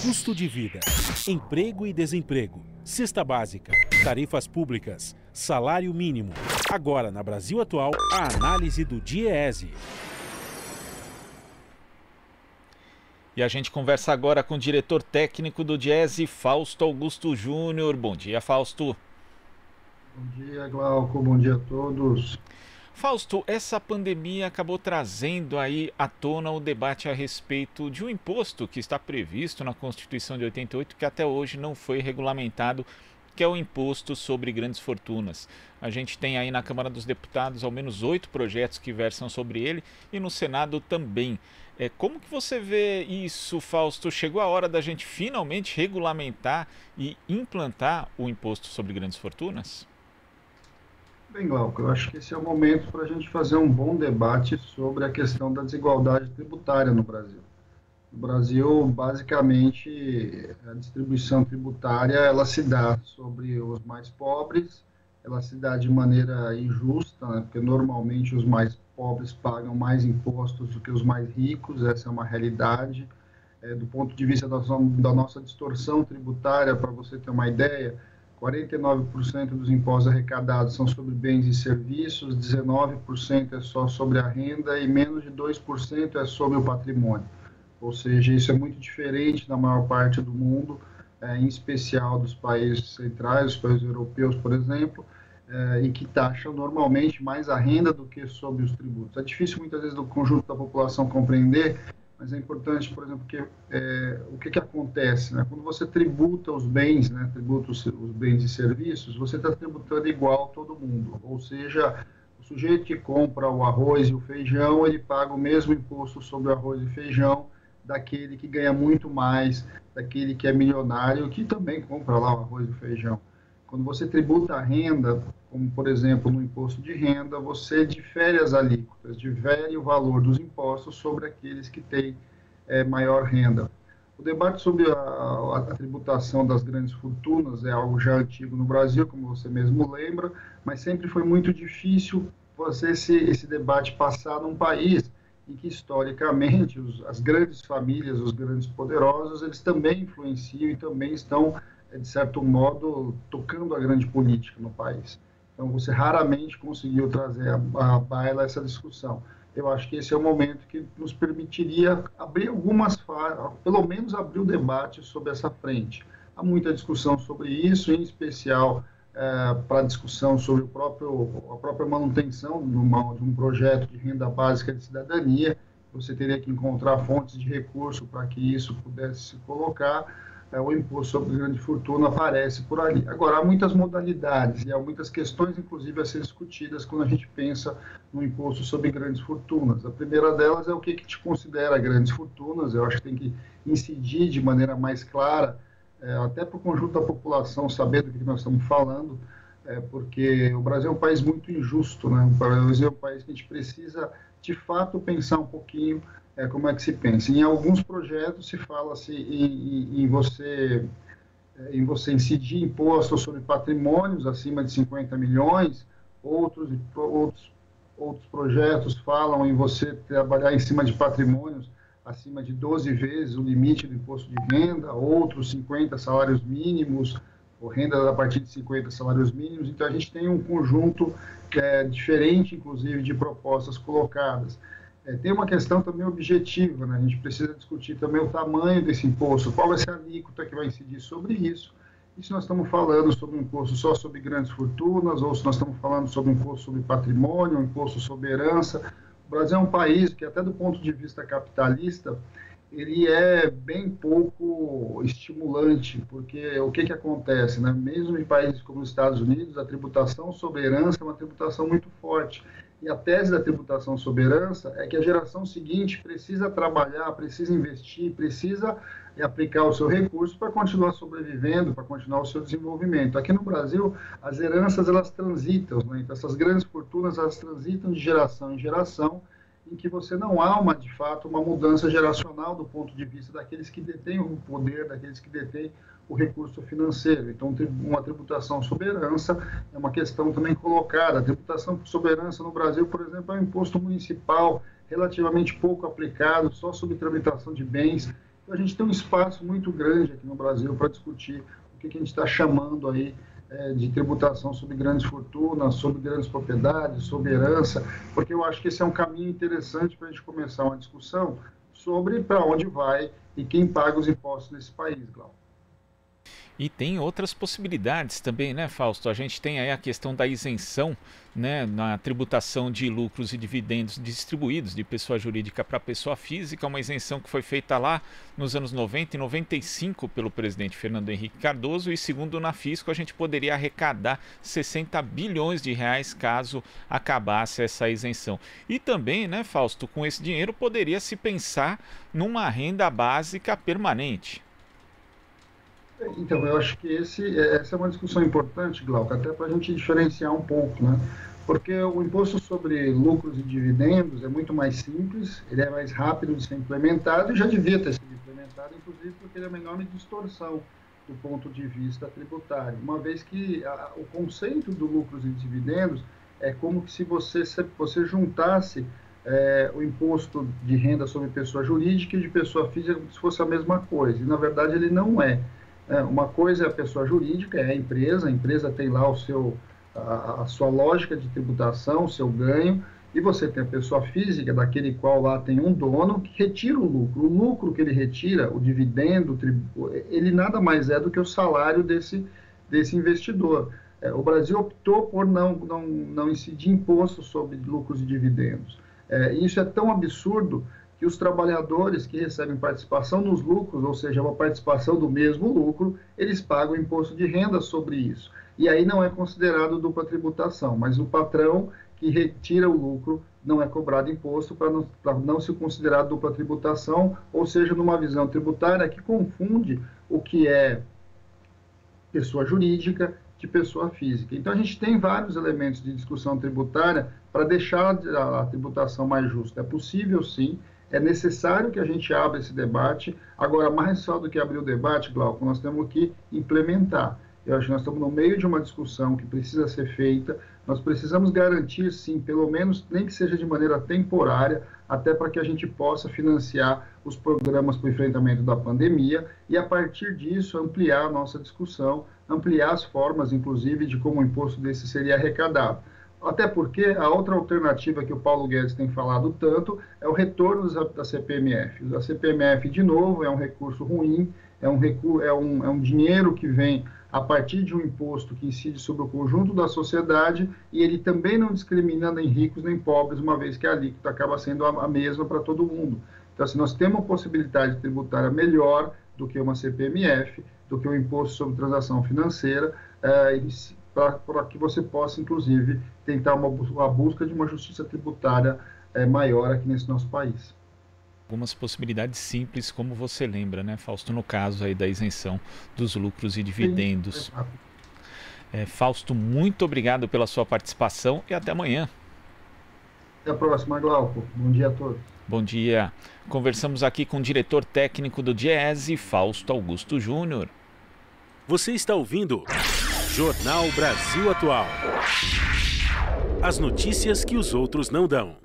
Custo de vida, emprego e desemprego, cesta básica, tarifas públicas, salário mínimo. Agora, na Brasil Atual, a análise do DIEESE. E a gente conversa agora com o diretor técnico do DIEESE, Fausto Augusto Júnior. Bom dia, Fausto. Bom dia, Glauco. Bom dia a todos. Fausto, essa pandemia acabou trazendo aí à tona o debate a respeito de um imposto que está previsto na Constituição de 88, que até hoje não foi regulamentado, que é o imposto sobre grandes fortunas. A gente tem aí na Câmara dos Deputados ao menos 8 projetos que versam sobre ele e no Senado também. Como que você vê isso, Fausto? Chegou a hora da gente finalmente regulamentar e implantar o imposto sobre grandes fortunas? Bem, Glauco, eu acho que esse é o momento para a gente fazer um bom debate sobre a questão da desigualdade tributária no Brasil. No Brasil, basicamente, a distribuição tributária ela se dá sobre os mais pobres, ela se dá de maneira injusta, né? Porque normalmente os mais pobres pagam mais impostos do que os mais ricos, essa é uma realidade. Do ponto de vista da nossa distorção tributária, para você ter uma ideia, 49% dos impostos arrecadados são sobre bens e serviços, 19% é só sobre a renda e menos de 2% é sobre o patrimônio. Ou seja, isso é muito diferente na maior parte do mundo, em especial dos países centrais, os países europeus, por exemplo, e que taxam normalmente mais a renda do que sobre os tributos. É difícil muitas vezes do conjunto da população compreender, mas é importante, por exemplo, que o que acontece, né? Quando você tributa os bens, né, tributa os bens e serviços, você está tributando igual a todo mundo. Ou seja, o sujeito que compra o arroz e o feijão, ele paga o mesmo imposto sobre o arroz e feijão daquele que ganha muito mais, daquele que é milionário, que também compra lá o arroz e o feijão. Quando você tributa a renda, como por exemplo no imposto de renda, você difere as alíquotas, difere o valor dos impostos sobre aqueles que têm maior renda. O debate sobre a tributação das grandes fortunas é algo já antigo no Brasil, como você mesmo lembra, mas sempre foi muito difícil fazer esse debate passar num país em que historicamente as grandes famílias, os grandes poderosos, eles também influenciam e também estão, de certo modo, tocando a grande política no país. Então, você raramente conseguiu trazer à baila essa discussão. Eu acho que esse é o momento que nos permitiria abrir pelo menos abrir o debate sobre essa frente. Há muita discussão sobre isso, em especial para a discussão sobre a própria manutenção de um projeto de renda básica de cidadania. Você teria que encontrar fontes de recurso para que isso pudesse se colocar. O imposto sobre grande fortuna aparece por ali. Agora, há muitas modalidades e há muitas questões, inclusive, a ser discutidas quando a gente pensa no imposto sobre grandes fortunas. A primeira delas é o que te considera grandes fortunas. Eu acho que tem que incidir de maneira mais clara, até para o conjunto da população saber do que nós estamos falando, porque o Brasil é um país muito injusto, né? O Brasil é um país que a gente precisa, de fato, pensar um pouquinho como é que se pensa. Em alguns projetos se fala-se em você incidir impostos sobre patrimônios acima de 50 milhões, outros projetos falam em você trabalhar em cima de patrimônios acima de 12 vezes o limite do imposto de renda, outros 50 salários mínimos, ou renda a partir de 50 salários mínimos. Então, a gente tem um conjunto que é diferente, inclusive, de propostas colocadas. Tem uma questão também objetiva, né? A gente precisa discutir também o tamanho desse imposto, qual vai ser a alíquota que vai incidir sobre isso, e se nós estamos falando sobre um imposto só sobre grandes fortunas, ou se nós estamos falando sobre um imposto sobre patrimônio, um imposto sobre herança. O Brasil é um país que, até do ponto de vista capitalista, ele é bem pouco estimulante, porque o que acontece, né? Mesmo em países como os Estados Unidos, a tributação sobre herança é uma tributação muito forte. E a tese da tributação sobre herança é que a geração seguinte precisa trabalhar, precisa investir, precisa aplicar o seu recurso para continuar sobrevivendo, para continuar o seu desenvolvimento. Aqui no Brasil, as heranças, elas transitam, né? Então, essas grandes fortunas, elas transitam de geração em geração, em que você não há, de fato, uma mudança geracional do ponto de vista daqueles que detêm o poder, daqueles que detêm o recurso financeiro. Então, uma tributação sobre herança é uma questão também colocada. A tributação sobre herança no Brasil, por exemplo, é um imposto municipal relativamente pouco aplicado, só sobre tramitação de bens Então, a gente tem um espaço muito grande aqui no Brasil para discutir o que a gente está chamando aí de tributação sobre grandes fortunas, sobre grandes propriedades, sobre herança, porque eu acho que esse é um caminho interessante para a gente começar uma discussão sobre para onde vai e quem paga os impostos nesse país, Glauco. E tem outras possibilidades também, né, Fausto? A gente tem aí a questão da isenção, né, na tributação de lucros e dividendos distribuídos de pessoa jurídica para pessoa física, uma isenção que foi feita lá nos anos 90 e 95 pelo presidente Fernando Henrique Cardoso, e segundo o Nafisco, a gente poderia arrecadar 60 bilhões de reais caso acabasse essa isenção. E também, né, Fausto, com esse dinheiro poderia se pensar numa renda básica permanente. Então, eu acho que essa é uma discussão importante, Glauco, até para a gente diferenciar um pouco, né? Porque o imposto sobre lucros e dividendos é muito mais simples, ele é mais rápido de ser implementado e já devia ter sido implementado, inclusive porque ele é uma enorme distorção do ponto de vista tributário, uma vez que o conceito do lucros e dividendos é como se você juntasse o imposto de renda sobre pessoa jurídica e de pessoa física como se fosse a mesma coisa, e na verdade ele não é. Uma coisa é a pessoa jurídica, é a empresa tem lá a sua lógica de tributação, o seu ganho, e você tem a pessoa física, daquele qual lá tem um dono que retira o lucro que ele retira, o dividendo, ele nada mais é do que o salário desse investidor. O Brasil optou por não incidir imposto sobre lucros e dividendos. Isso é tão absurdo que os trabalhadores que recebem participação nos lucros, ou seja, uma participação do mesmo lucro, eles pagam imposto de renda sobre isso. E aí não é considerado dupla tributação, mas o patrão que retira o lucro não é cobrado imposto para não se considerar dupla tributação, ou seja, numa visão tributária que confunde o que é pessoa jurídica de pessoa física. Então, a gente tem vários elementos de discussão tributária para deixar a tributação mais justa. É possível, sim. É necessário que a gente abra esse debate. Agora, mais só do que abrir o debate, Glauco, nós temos que implementar. Eu acho que nós estamos no meio de uma discussão que precisa ser feita. Nós precisamos garantir, sim, pelo menos, nem que seja de maneira temporária, até para que a gente possa financiar os programas para o enfrentamento da pandemia e, a partir disso, ampliar a nossa discussão, ampliar as formas, inclusive, de como o imposto desse seria arrecadado. Até porque a outra alternativa que o Paulo Guedes tem falado tanto é o retorno da CPMF. A CPMF, de novo, é um recurso ruim, é um dinheiro que vem a partir de um imposto que incide sobre o conjunto da sociedade e ele também não discrimina nem ricos nem pobres, uma vez que a alíquota acaba sendo a mesma para todo mundo. Então, assim, nós temos uma possibilidade tributária melhor do que uma CPMF, do que o imposto sobre transação financeira, para que você possa, inclusive, tentar a busca de uma justiça tributária maior aqui nesse nosso país. Algumas possibilidades simples, como você lembra, né, Fausto, no caso aí da isenção dos lucros e dividendos. Sim, Fausto, muito obrigado pela sua participação e até amanhã. Até a próxima, Glauco. Bom dia a todos. Bom dia. Conversamos aqui com o diretor técnico do DIEESE, Fausto Augusto Júnior. Você está ouvindo Jornal Brasil Atual. As notícias que os outros não dão.